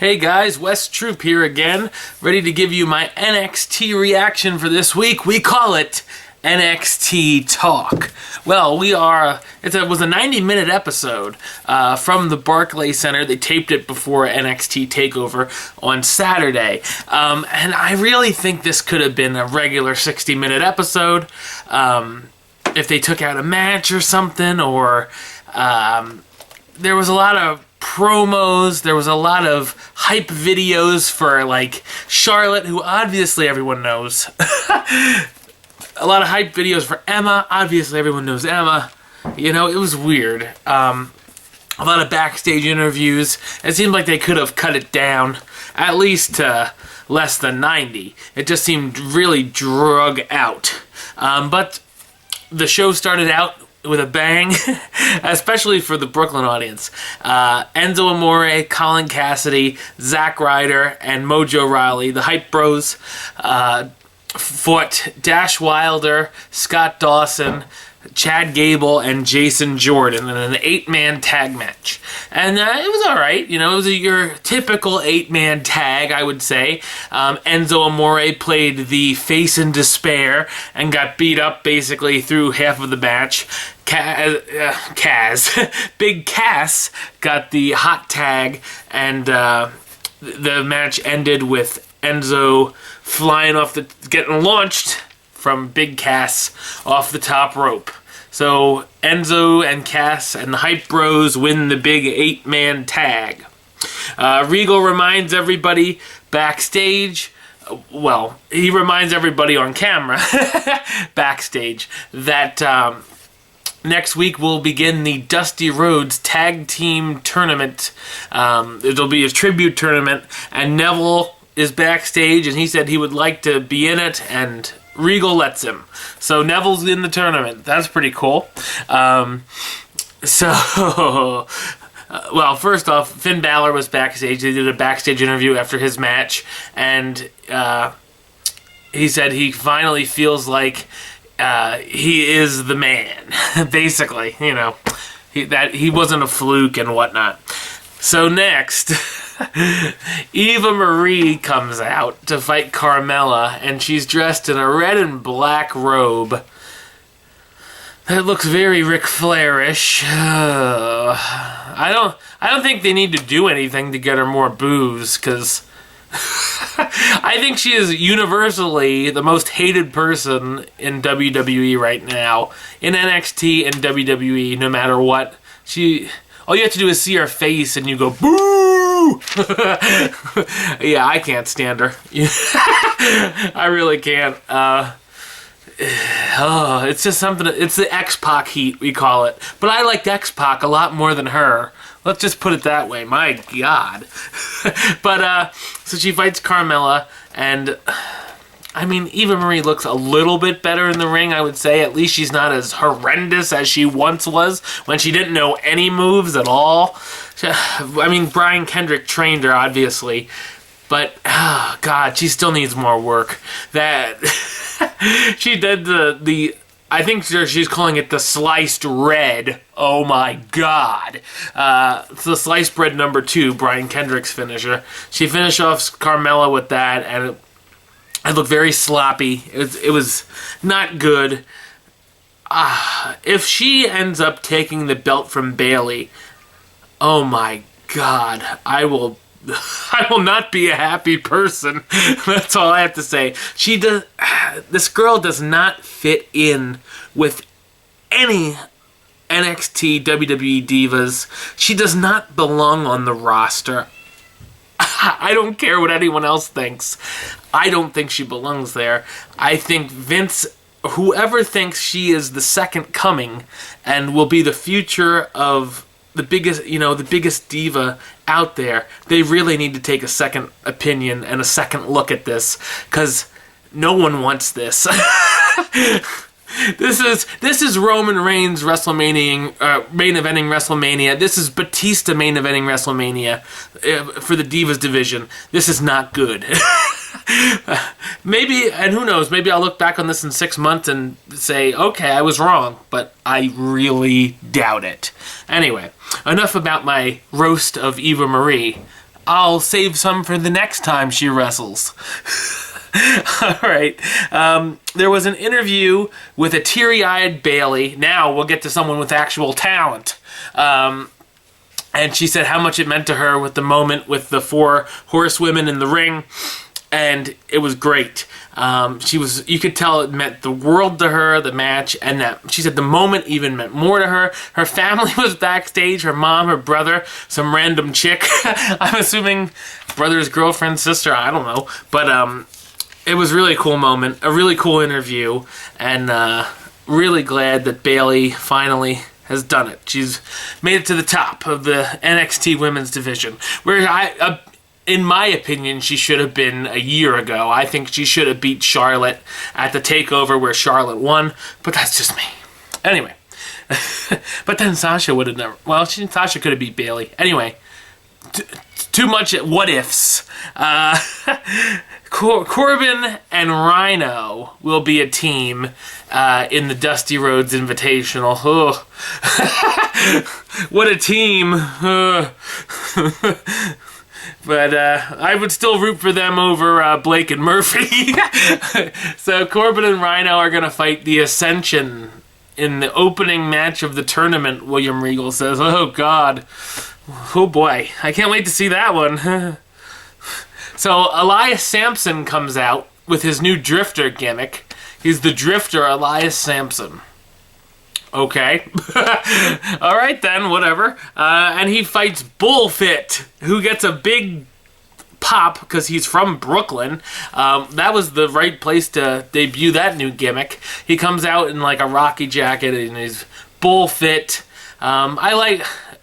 Hey guys, Wes Troop here again, ready to give you my NXT reaction for this week. We call it NXT Talk. Well, it was a 90-minute episode from the Barclays Center. They taped it before NXT TakeOver on Saturday. And I really think this could have been a regular 60-minute episode if they took out a match or something, or there was a lot of promos, there was a lot of hype videos for, like, Charlotte, who obviously everyone knows. A lot of hype videos for Emma, obviously everyone knows Emma. You know, it was weird. A lot of backstage interviews. It seemed like they could have cut it down, at least to less than 90. It just seemed really drug out. But the show started out with a bang, especially for the Brooklyn audience. Enzo Amore, Colin Cassidy, Zack Ryder, and Mojo Rawley, the Hype Bros, fought Dash Wilder, Scott Dawson, Chad Gable, and Jason Jordan in an 8-man tag match. And it was alright, you know, it was your typical 8-man tag, I would say. Enzo Amore played the face in despair and got beat up basically through half of the match. Big Cass got the hot tag, and the match ended with Enzo getting launched from Big Cass off the top rope. So Enzo and Cass and the Hype Bros win the big 8-man tag. Regal reminds everybody backstage, well, he reminds everybody on camera backstage that next week we'll begin the Dusty Rhodes Tag Team Tournament. It'll be a tribute tournament, and Neville is backstage, and he said he would like to be in it, and Regal lets him. So Neville's in the tournament. That's pretty cool. Well, first off, Finn Balor was backstage. They did a backstage interview after his match, and he said he finally feels like he is the man, basically. You know, that he wasn't a fluke and whatnot. So next, Eva Marie comes out to fight Carmella, and she's dressed in a red and black robe that looks very Ric Flair-ish. I don't think they need to do anything to get her more boos, because I think she is universally the most hated person in WWE right now. In NXT and WWE, no matter what. All you have to do is see her face and you go, boo! Yeah, I can't stand her. I really can't. It's just something, it's the X-Pac heat, we call it. But I liked X-Pac a lot more than her. Let's just put it that way. My God. But, so she fights Carmella, and I mean, Eva Marie looks a little bit better in the ring, I would say. At least she's not as horrendous as she once was when she didn't know any moves at all. I mean, Brian Kendrick trained her, obviously. But, oh, God, she still needs more work. She did I think she's calling it the sliced red. Oh my God. It's the sliced bread number 2, Brian Kendrick's finisher. She finished off Carmella with that, and it looked very sloppy. It was not good. If she ends up taking the belt from Bayley, oh my God, I will not be a happy person. That's all I have to say. This girl does not fit in with any NXT WWE divas. She does not belong on the roster. I don't care what anyone else thinks. I don't think she belongs there. I think Vince, whoever thinks she is the second coming and will be the future of the biggest diva out there, they really need to take a second opinion and a second look at this, because no one wants this. This is Roman Reigns WrestleMania, main eventing WrestleMania. This is Batista main eventing WrestleMania for the Divas division. This is not good. Maybe, and who knows, maybe I'll look back on this in 6 months and say, okay, I was wrong, but I really doubt it. Anyway, enough about my roast of Eva Marie. I'll save some for the next time she wrestles. All right. There was an interview with a teary-eyed Bayley. Now we'll get to someone with actual talent. And she said how much it meant to her with the moment with the 4 horsewomen in the ring. And it was great. You could tell it meant the world to her, the match, and that she said the moment even meant more to her. Her family was backstage, her mom, her brother, some random chick. I'm assuming brother's girlfriend, sister, I don't know. But it was a really cool moment, a really cool interview, and really glad that Bayley finally has done it. She's made it to the top of the NXT women's division, where in my opinion, she should have been a year ago. I think she should have beat Charlotte at the TakeOver where Charlotte won, but that's just me. Anyway, but then Sasha would have never... Well, Sasha could have beat Bayley. Anyway, too much what ifs. Corbin and Rhino will be a team in the Dusty Rhodes Invitational. What a team. But I would still root for them over Blake and Murphy. So Corbin and Rhino are going to fight the Ascension in the opening match of the tournament, William Regal says. Oh, God. Oh, boy. I can't wait to see that one. So Elias Sampson comes out with his new Drifter gimmick. He's the Drifter Elias Sampson. Okay. All right, then, whatever. And he fights Bullfit, who gets a big pop because he's from Brooklyn. That was the right place to debut that new gimmick. He comes out in like a Rocky jacket and he's Bullfit.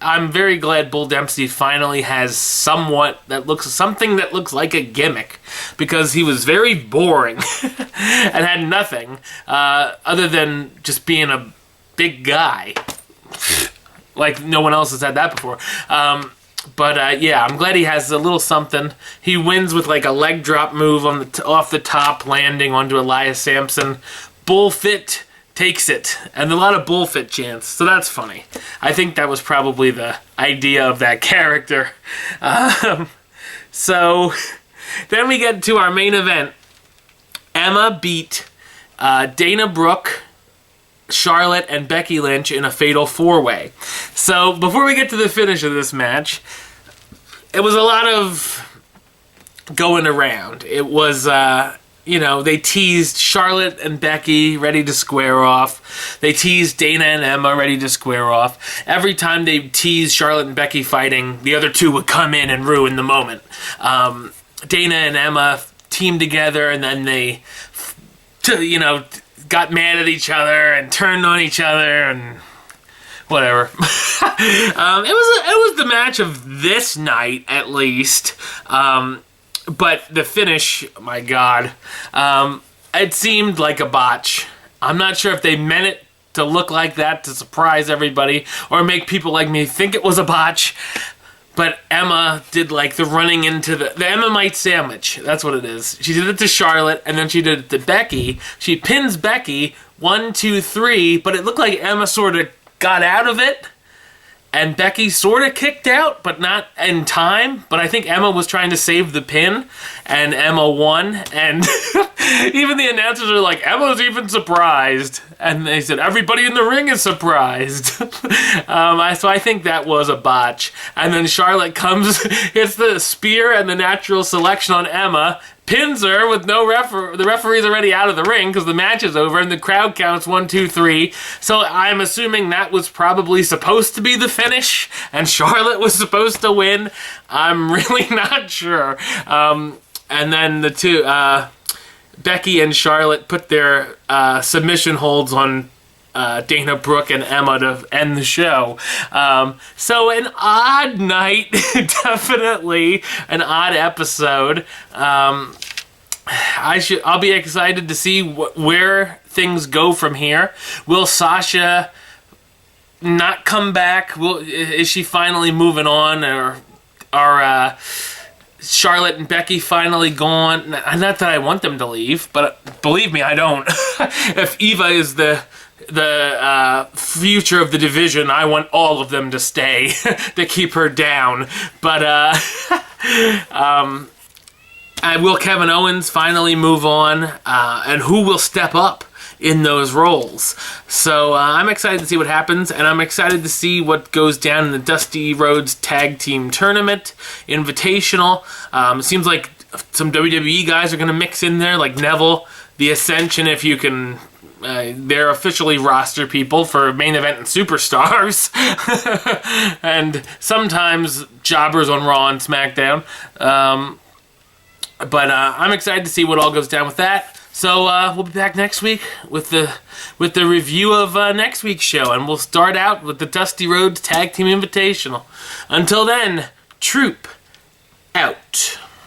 I'm very glad Bull Dempsey finally has something that looks like a gimmick, because he was very boring and had nothing other than just being a big guy. Like no one else has had that before. But yeah, I'm glad he has a little something. He wins with like a leg drop move off the top, landing onto Elias Sampson. Bullfit takes it, and a lot of Bullfit chants, so that's funny. I think that was probably the idea of that character. So then we get to our main event. Emma beat Dana Brooke, Charlotte, and Becky Lynch in a fatal 4-way. So before we get to the finish of this match, it was a lot of going around. It was, they teased Charlotte and Becky ready to square off. They teased Dana and Emma ready to square off. Every time they teased Charlotte and Becky fighting, the other two would come in and ruin the moment. Dana and Emma teamed together, and then they, got mad at each other and turned on each other and whatever. It was the match of this night, at least. But the finish, my God, it seemed like a botch. I'm not sure if they meant it to look like that to surprise everybody or make people like me think it was a botch. But Emma did like the running into the Emma-mite sandwich. That's what it is. She did it to Charlotte, and then she did it to Becky. She pins Becky, 1, 2, 3, but it looked like Emma sort of got out of it. And Becky sort of kicked out, but not in time. But I think Emma was trying to save the pin, and Emma won. And even the announcers are like, Emma's even surprised. And they said, everybody in the ring is surprised. So I think that was a botch. And then Charlotte comes, hits the spear and the natural selection on Emma, pins her with no the referee's already out of the ring because the match is over and the crowd counts 1, 2, 3. So I'm assuming that was probably supposed to be the finish and Charlotte was supposed to win. I'm really not sure. And then the two, Becky and Charlotte put their submission holds on Dana Brooke and Emma to end the show. So an odd night, definitely an odd episode. I'll be excited to see where things go from here. Will Sasha not come back? Is she finally moving on, or are Charlotte and Becky finally gone? Not that I want them to leave, but believe me, I don't. If Eva is the future of the division, I want all of them to stay to keep her down. But Will Kevin Owens finally move on? And who will step up in those roles? So I'm excited to see what happens, and I'm excited to see what goes down in the Dusty Rhodes Tag Team Tournament Invitational. It seems like some WWE guys are going to mix in there, like Neville, The Ascension, if you can. They're officially roster people for main event and superstars. And sometimes jobbers on Raw and SmackDown. But I'm excited to see what all goes down with that. So we'll be back next week with the review of next week's show, and we'll start out with the Dusty Rhodes Tag Team Invitational. Until then, Troop out.